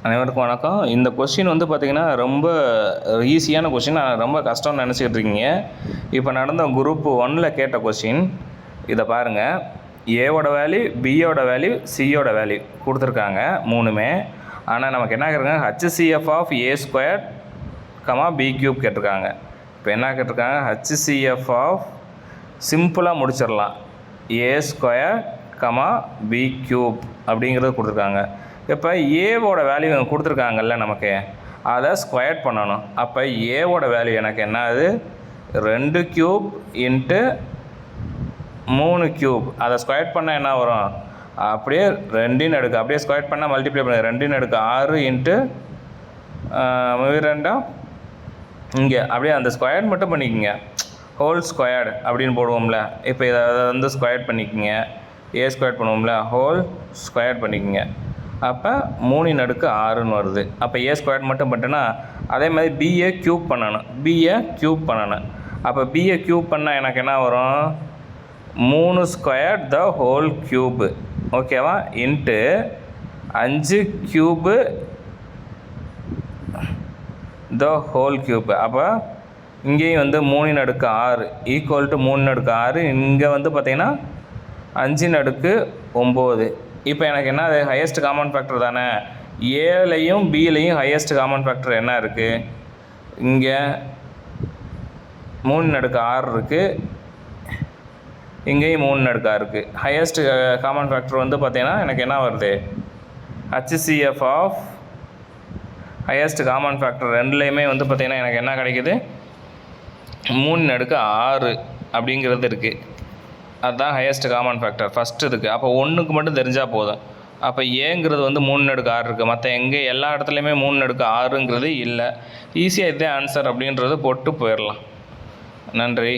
அனைவருக்கும் வணக்கம். இந்த கொஸ்டின் வந்து பார்த்திங்கன்னா ரொம்ப ஈஸியான கொஸ்டின், ரொம்ப கஷ்டம்னு நினச்சிக்கிட்டு இருக்கீங்க. இப்போ நடந்த குரூப் 1ல் கேட்ட கொஸ்டின் இதை பாருங்கள். ஏவோட வேல்யூ, பியோட வேல்யூ, சியோட வேல்யூ கொடுத்துருக்காங்க மூணுமே. ஆனால் நமக்கு என்ன கேட்டிருக்காங்க, HCF of a square b cube கேட்டிருக்காங்க. இப்போ என்ன கேட்டிருக்காங்க, ஹச்சிசிஎஃப் ஆஃப் சிம்பிளாக முடிச்சிடலாம், ஏ ஸ்கொயர் பி கியூப் அப்படிங்கிறது கொடுத்துருக்காங்க. இப்போ ஏவோட வேல்யூ கொடுத்துருக்காங்கல்ல, நமக்கு அதை ஸ்கொயர் பண்ணணும். அப்போ ஏவோட வேல்யூ எனக்கு என்னது, 2 கியூப் இன்ட்டு 3 கியூப். அதை ஸ்கொயர் பண்ணால் என்ன வரும், அப்படியே 2 அடுக்கு அப்படியே ஸ்கொயர் பண்ணால் மல்டிப்ளை பண்ணி 2 அடுக்கு 6 இன்ட்டு 2 இங்கே அப்படியே அந்த ஸ்கொயர் மட்டும் பண்ணிக்கோங்க, ஹோல் ஸ்கொயர்டு அப்படின்னு போடுவோம்ல. இப்போ இதை வந்து ஸ்கொயர் பண்ணிக்கோங்க, ஏ ஸ்கொயர் பண்ணுவோம்ல, ஹோல் ஸ்கொயர் பண்ணிக்கோங்க. அப்போ 3 அடுக்கு 6ன்னு வருது. அப்போ ஏ ஸ்கொயர் மட்டும் பண்ணிட்டேன்னா, அதே மாதிரி பிஏ க்யூப் பண்ணணும். அப்போ பிஏ க்யூப் பண்ணால் எனக்கு என்ன வரும், 3 ஸ்கொயர் த ஹோல் க்யூபு, ஓகேவா, into 5 cube the whole cube. அப்போ இங்கேயும் வந்து 3 அடுக்கு 6 ஈக்குவல் டு 3 அடுக்கு 6. இங்கே வந்து பார்த்திங்கன்னா 5 அடுக்கு 9. இப்போ எனக்கு என்ன, அது ஹையஸ்ட் காமன் ஃபேக்டர் தானே. ஏலையும் பிலையும் ஹையஸ்ட் காமன் ஃபேக்டர் என்ன இருக்குது, இங்கே 3 அடுக்கு 6 இருக்குது, இங்கேயும் 3 அடுக்கு 6 இருக்குது. ஹையஸ்ட் காமன் ஃபேக்டர் வந்து பார்த்திங்கன்னா எனக்கு என்ன வருது, HCF of highest common factor ரெண்டுலேயுமே வந்து பார்த்திங்கன்னா எனக்கு என்ன கிடைக்குது, 3 அடுக்கு 6 அப்படிங்கிறது இருக்குது. அதுதான் ஹையஸ்ட் காமன் ஃபேக்டர் ஃபஸ்ட்டு இதுக்கு. அப்போ 1க்கு மட்டும் தெரிஞ்சால் போதும். அப்போ ஏங்கிறது வந்து 3 அடுக்கு 6 இருக்குது, மற்ற எங்கே எல்லா இடத்துலையுமே 3 அடுக்கு 6ங்கிறது இல்லை. ஈஸியாக இதே ஆன்சர் அப்படின்றது போட்டு போயிடலாம். நன்றி.